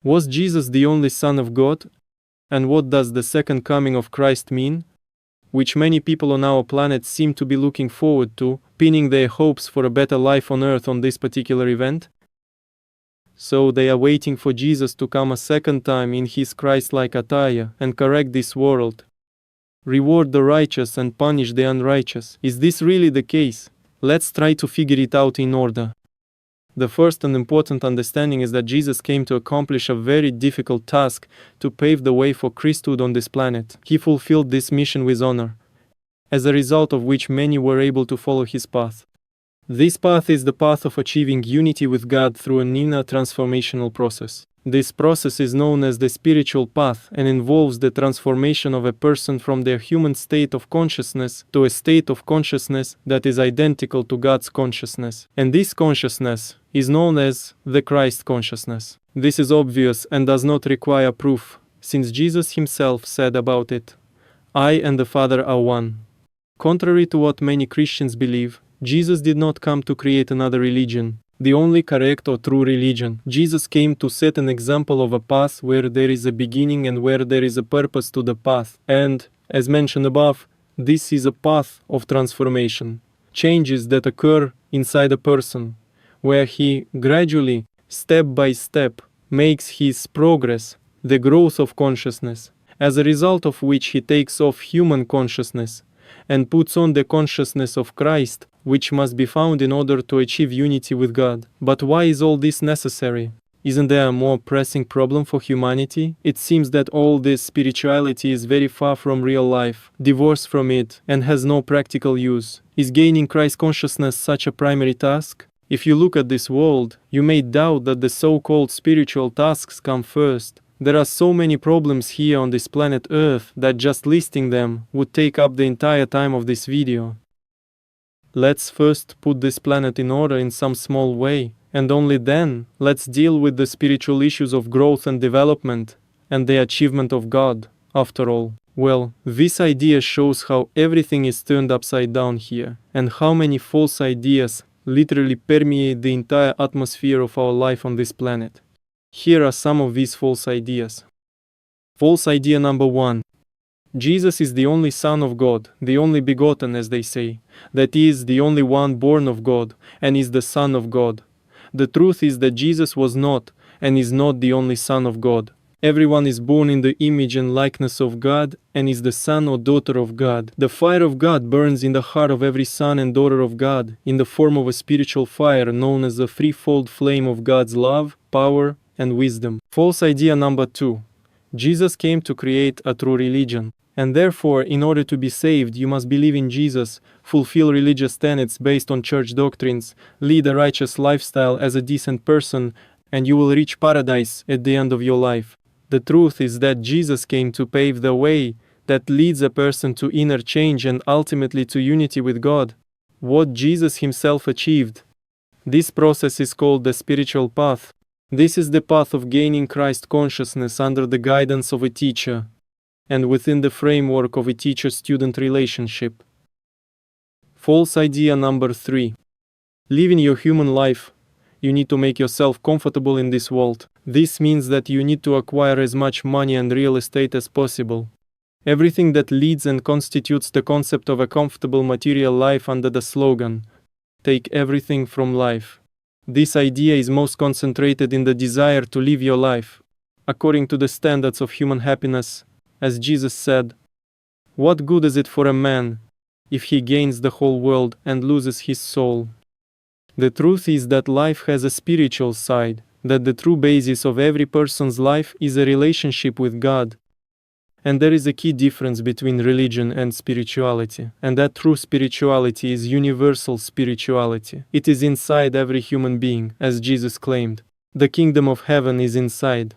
Was Jesus the only Son of God? And what does the second coming of Christ mean? Which many people on our planet seem to be looking forward to, pinning their hopes for a better life on earth on this particular event. So they are waiting for Jesus to come a second time in his Christ-like attire and correct this world. Reward the righteous and punish the unrighteous. Is this really the case? Let's try to figure it out in order. The first and important understanding is that Jesus came to accomplish a very difficult task, to pave the way for Christhood on this planet. He fulfilled this mission with honor, as a result of which many were able to follow his path. This path is the path of achieving unity with God through an inner transformational process. This process is known as the spiritual path and involves the transformation of a person from their human state of consciousness to a state of consciousness that is identical to God's consciousness. And this consciousness is known as the Christ consciousness. This is obvious and does not require proof, since Jesus himself said about it, "I and the Father are one." Contrary to what many Christians believe, Jesus did not come to create another religion, the only correct or true religion. Jesus came to set an example of a path where there is a beginning and where there is a purpose to the path. And, as mentioned above, this is a path of transformation, changes that occur inside a person, where he gradually, step by step, makes his progress, the growth of consciousness, as a result of which he takes off human consciousness and puts on the consciousness of Christ, which must be found in order to achieve unity with God. But why is all this necessary? Isn't there a more pressing problem for humanity? It seems that all this spirituality is very far from real life, divorced from it, and has no practical use. Is gaining Christ consciousness such a primary task? If you look at this world, you may doubt that the so-called spiritual tasks come first. There are so many problems here on this planet Earth that just listing them would take up the entire time of this video. Let's first put this planet in order in some small way, and only then let's deal with the spiritual issues of growth and development and the achievement of God, after all. Well, this idea shows how everything is turned upside down here, and how many false ideas literally permeate the entire atmosphere of our life on this planet. Here are some of these false ideas. False idea number 1. Jesus is the only Son of God, the only begotten, as they say. That is, the only one born of God, and is the Son of God. The truth is that Jesus was not, and is not the only Son of God. Everyone is born in the image and likeness of God, and is the son or daughter of God. The fire of God burns in the heart of every son and daughter of God, in the form of a spiritual fire known as the threefold flame of God's love, power, and wisdom. False idea number 2. Jesus came to create a true religion, and therefore, in order to be saved, you must believe in Jesus, fulfill religious tenets based on church doctrines, lead a righteous lifestyle as a decent person, and you will reach paradise at the end of your life. The truth is that Jesus came to pave the way that leads a person to inner change and ultimately to unity with God. What Jesus himself achieved. This process is called the spiritual path. This is the path of gaining Christ consciousness under the guidance of a teacher, and within the framework of a teacher-student relationship. False idea number 3. Living your human life, you need to make yourself comfortable in this world. This means that you need to acquire as much money and real estate as possible. Everything that leads and constitutes the concept of a comfortable material life under the slogan, "Take everything from life." This idea is most concentrated in the desire to live your life according to the standards of human happiness, as Jesus said, "What good is it for a man if he gains the whole world and loses his soul?" The truth is that life has a spiritual side, that the true basis of every person's life is a relationship with God. And there is a key difference between religion and spirituality, and that true spirituality is universal spirituality. It is inside every human being, as Jesus claimed. The kingdom of heaven is inside.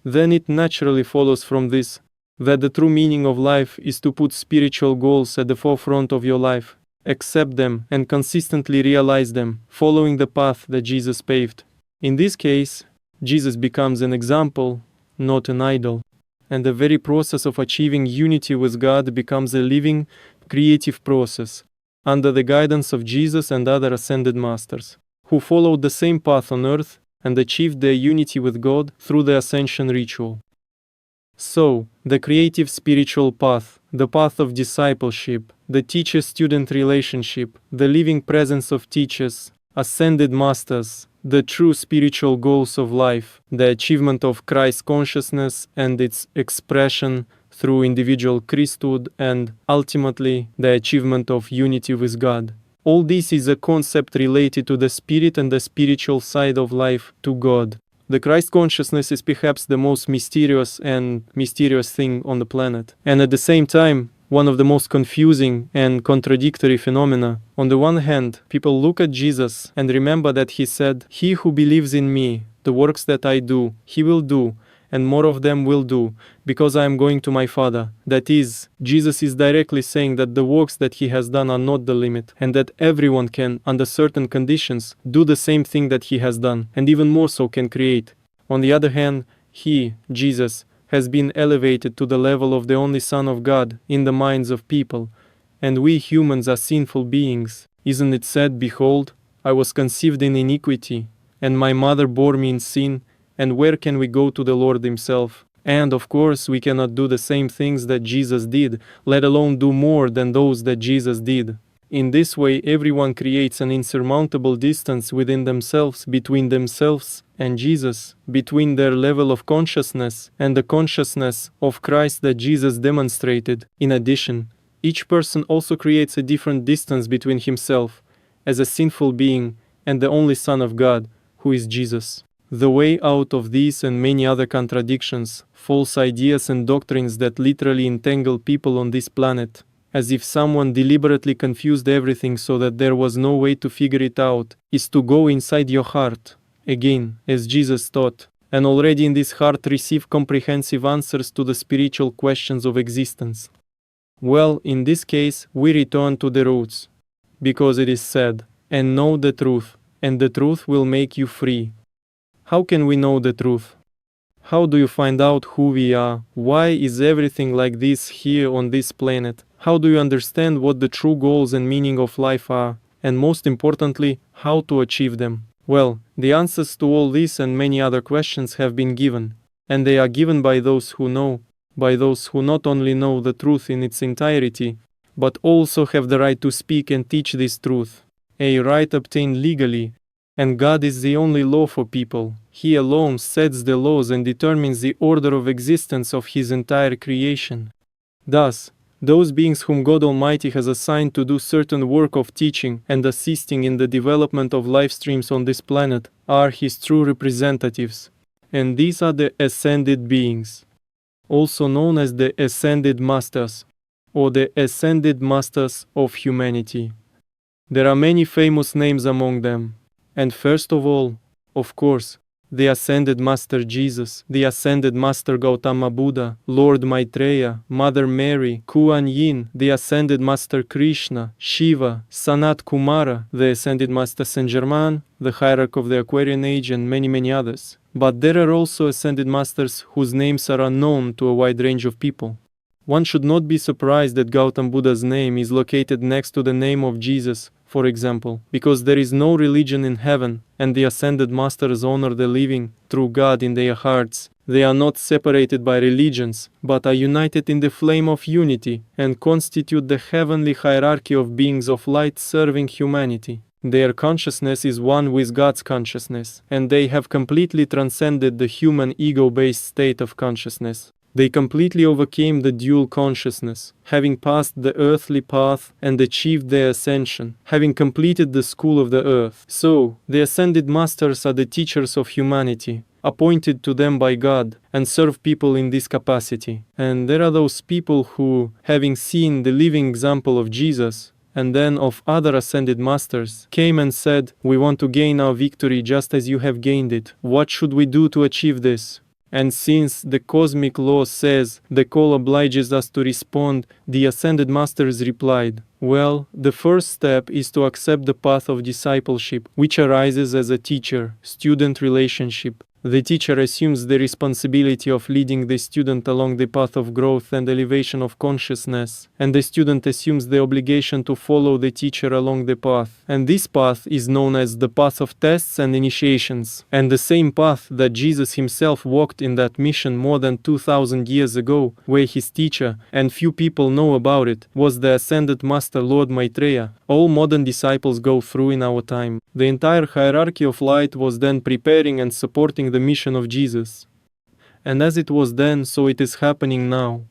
Then it naturally follows from this that the true meaning of life is to put spiritual goals at the forefront of your life, accept them, and consistently realize them, following the path that Jesus paved. In this case, Jesus becomes an example, not an idol. And the very process of achieving unity with God becomes a living, creative process, under the guidance of Jesus and other ascended masters, who followed the same path on earth and achieved their unity with God through the ascension ritual. So, the creative spiritual path, the path of discipleship, the teacher-student relationship, the living presence of teachers, ascended masters, the true spiritual goals of life, the achievement of Christ consciousness and its expression through individual Christhood, and, ultimately, the achievement of unity with God. All this is a concept related to the spirit and the spiritual side of life, to God. The Christ consciousness is perhaps the most mysterious thing on the planet, and at the same time, one of the most confusing and contradictory phenomena. On the one hand, people look at Jesus and remember that he said, "He who believes in me, the works that I do, he will do, and more of them will do, because I am going to my Father." That is, Jesus is directly saying that the works that he has done are not the limit, and that everyone can, under certain conditions, do the same thing that he has done, and even more so can create. On the other hand, he, Jesus, has been elevated to the level of the only Son of God in the minds of people, and we humans are sinful beings. Isn't it said, "Behold, I was conceived in iniquity, and my mother bore me in sin," and where can we go to the Lord himself? And of course we cannot do the same things that Jesus did, let alone do more than those that Jesus did. In this way, everyone creates an insurmountable distance within themselves, between themselves and Jesus, between their level of consciousness and the consciousness of Christ that Jesus demonstrated. In addition, each person also creates a different distance between himself, as a sinful being, and the only Son of God, who is Jesus. The way out of these and many other contradictions, false ideas and doctrines that literally entangle people on this planet, as if someone deliberately confused everything so that there was no way to figure it out, is to go inside your heart, again, as Jesus taught, and already in this heart receive comprehensive answers to the spiritual questions of existence. Well, in this case, we return to the roots, because it is said, "And know the truth, and the truth will make you free." How can we know the truth? How do you find out who we are? Why is everything like this here on this planet? How do you understand what the true goals and meaning of life are? And most importantly, how to achieve them? Well, the answers to all these and many other questions have been given, and they are given by those who know, by those who not only know the truth in its entirety, but also have the right to speak and teach this truth, a right obtained legally. And God is the only law for people. He alone sets the laws and determines the order of existence of His entire creation. Thus, those beings whom God Almighty has assigned to do certain work of teaching and assisting in the development of lifestreams on this planet are His true representatives. And these are the ascended beings, also known as the ascended masters, or the ascended masters of humanity. There are many famous names among them. And first of all, of course, the Ascended Master Jesus, the Ascended Master Gautama Buddha, Lord Maitreya, Mother Mary, Kuan Yin, the Ascended Master Krishna, Shiva, Sanat Kumara, the Ascended Master Saint Germain, the Hierarch of the Aquarian Age, and many others. But there are also Ascended Masters whose names are unknown to a wide range of people. One should not be surprised that Gautama Buddha's name is located next to the name of Jesus, for example, because there is no religion in heaven, and the Ascended Masters honor the living, true God in their hearts. They are not separated by religions, but are united in the flame of unity, and constitute the heavenly hierarchy of beings of light serving humanity. Their consciousness is one with God's consciousness, and they have completely transcended the human ego-based state of consciousness. They completely overcame the dual consciousness, having passed the earthly path and achieved their ascension, having completed the school of the earth. So, the Ascended Masters are the teachers of humanity, appointed to them by God, and serve people in this capacity. And there are those people who, having seen the living example of Jesus, and then of other Ascended Masters, came and said, "We want to gain our victory just as you have gained it. What should we do to achieve this?" And since the cosmic law says the call obliges us to respond, the Ascended Masters replied, "Well, the first step is to accept the path of discipleship, which arises as a teacher-student relationship. The teacher assumes the responsibility of leading the student along the path of growth and elevation of consciousness, and the student assumes the obligation to follow the teacher along the path. And this path is known as the path of tests and initiations, and the same path that Jesus himself walked in that mission more than 2000 years ago, where his teacher, and few people know about it, was the ascended master Lord Maitreya. All modern disciples go through in our time. The entire hierarchy of light was then preparing and supporting the mission of Jesus. And as it was then, so it is happening now.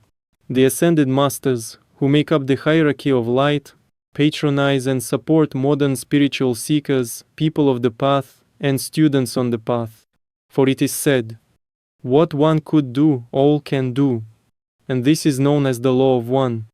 The ascended masters, who make up the hierarchy of light, patronize and support modern spiritual seekers, people of the path, and students on the path. For it is said, "What one could do, all can do." And this is known as the law of one.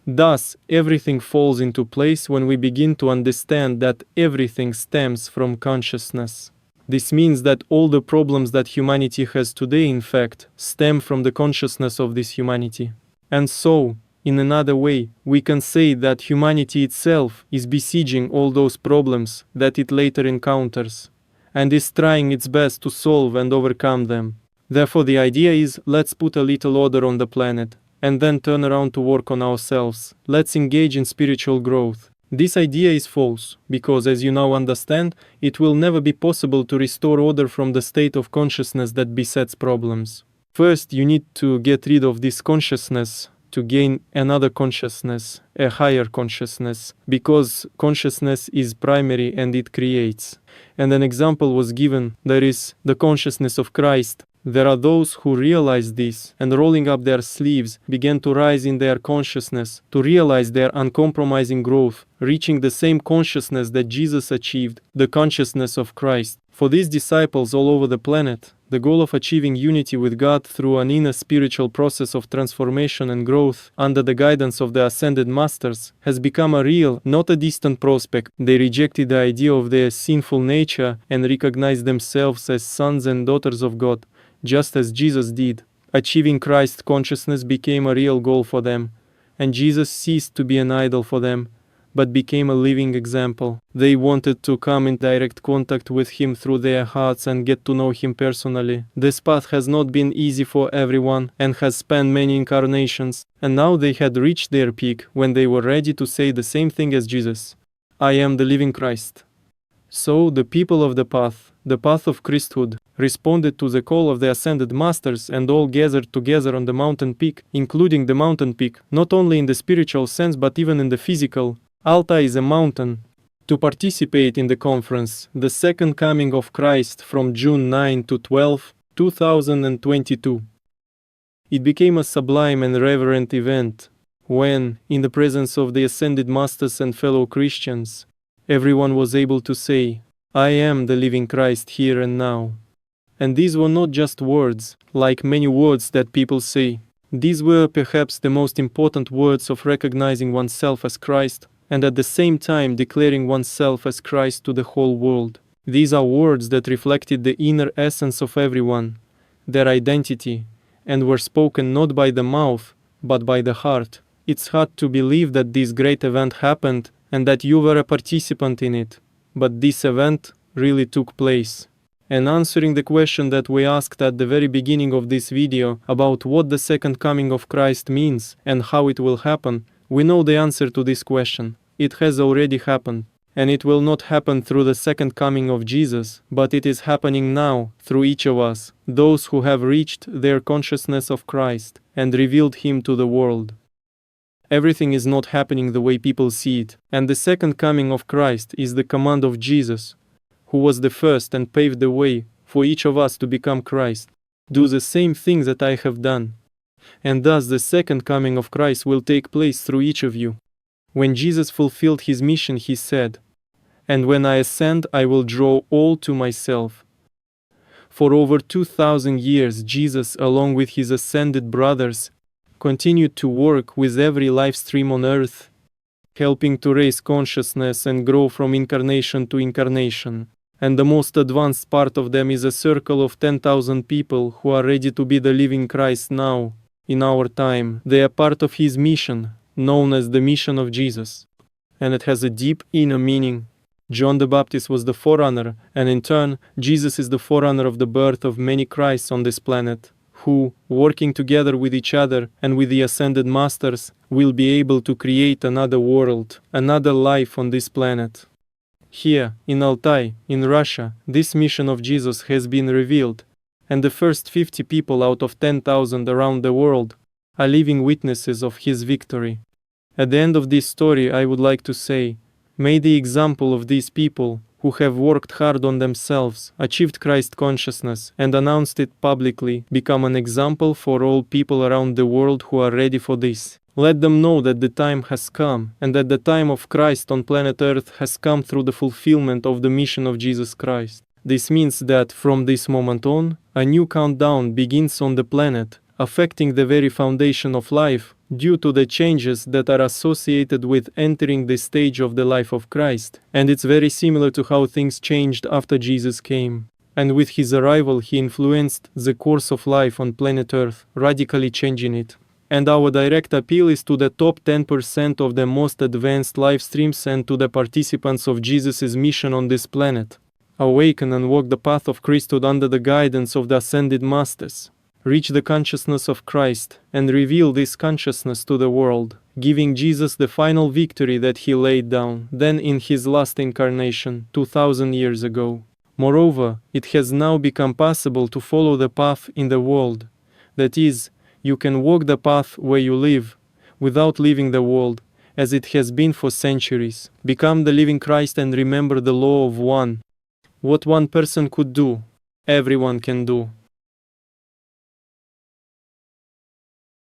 Thus, everything falls into place when we begin to understand that everything stems from consciousness. This means that all the problems that humanity has today, in fact, stem from the consciousness of this humanity. And so, in another way, we can say that humanity itself is besieging all those problems that it later encounters, and is trying its best to solve and overcome them. Therefore, the idea is, let's put a little order on the planet, and then turn around to work on ourselves. Let's engage in spiritual growth. This idea is false, because as you now understand, it will never be possible to restore order from the state of consciousness that besets problems. First, you need to get rid of this consciousness to gain another consciousness, a higher consciousness, because consciousness is primary and it creates. And an example was given, there is the consciousness of Christ. There are those who realize this and rolling up their sleeves began to rise in their consciousness, to realize their uncompromising growth, reaching the same consciousness that Jesus achieved, the consciousness of Christ. For these disciples all over the planet, the goal of achieving unity with God through an inner spiritual process of transformation and growth under the guidance of the ascended masters has become a real, not a distant prospect. They rejected the idea of their sinful nature and recognized themselves as sons and daughters of God, just as Jesus did. Achieving Christ consciousness became a real goal for them, and Jesus ceased to be an idol for them, but became a living example. They wanted to come in direct contact with Him through their hearts and get to know Him personally. This path has not been easy for everyone and has spanned many incarnations, and now they had reached their peak when they were ready to say the same thing as Jesus. I am the living Christ. So the people of the path of Christhood, responded to the call of the ascended masters and all gathered together on the mountain peak, including the mountain peak, not only in the spiritual sense but even in the physical. Alta is a mountain. To participate in the conference, the Second Coming of Christ from June 9 to 12, 2022. It became a sublime and reverent event, when, in the presence of the ascended masters and fellow Christians, everyone was able to say, I am the living Christ here and now. And these were not just words, like many words that people say. These were perhaps the most important words of recognizing oneself as Christ, and at the same time declaring oneself as Christ to the whole world. These are words that reflected the inner essence of everyone, their identity, and were spoken not by the mouth, but by the heart. It's hard to believe that this great event happened and that you were a participant in it, but this event really took place. And answering the question that we asked at the very beginning of this video about what the Second Coming of Christ means and how it will happen, we know the answer to this question. It has already happened. And it will not happen through the Second Coming of Jesus, but it is happening now through each of us, those who have reached their consciousness of Christ and revealed Him to the world. Everything is not happening the way people see it, and the Second Coming of Christ is the command of Jesus, who was the first and paved the way for each of us to become Christ. Do the same thing that I have done. And thus the Second Coming of Christ will take place through each of you. When Jesus fulfilled His mission, He said, "And when I ascend, I will draw all to myself." For over 2000 years, Jesus, along with His ascended brothers, continued to work with every life stream on earth, helping to raise consciousness and grow from incarnation to incarnation. And the most advanced part of them is a circle of 10,000 people who are ready to be the living Christ now, in our time. They are part of His mission, known as the mission of Jesus. And it has a deep inner meaning. John the Baptist was the forerunner, and in turn, Jesus is the forerunner of the birth of many Christs on this planet, who, working together with each other and with the ascended masters, will be able to create another world, another life on this planet. Here, in Altai, in Russia, this mission of Jesus has been revealed, and the first 50 people out of 10,000 around the world are living witnesses of his victory. At the end of this story, I would like to say, may the example of these people, who have worked hard on themselves, achieved Christ consciousness, and announced it publicly, become an example for all people around the world who are ready for this. Let them know that the time has come, and that the time of Christ on planet Earth has come through the fulfillment of the mission of Jesus Christ. This means that, from this moment on, a new countdown begins on the planet, affecting the very foundation of life, due to the changes that are associated with entering the stage of the life of Christ. And it's very similar to how things changed after Jesus came. And with his arrival, he influenced the course of life on planet Earth, radically changing it. And our direct appeal is to the top 10% of the most advanced life streams and to the participants of Jesus' mission on this planet. Awaken and walk the path of Christhood under the guidance of the ascended masters. Reach the consciousness of Christ and reveal this consciousness to the world, giving Jesus the final victory that he laid down then in his last incarnation 2000 years ago. Moreover, it has now become possible to follow the path in the world. That is, you can walk the path where you live, without leaving the world, as it has been for centuries. Become the living Christ and remember the law of one. What one person could do, everyone can do.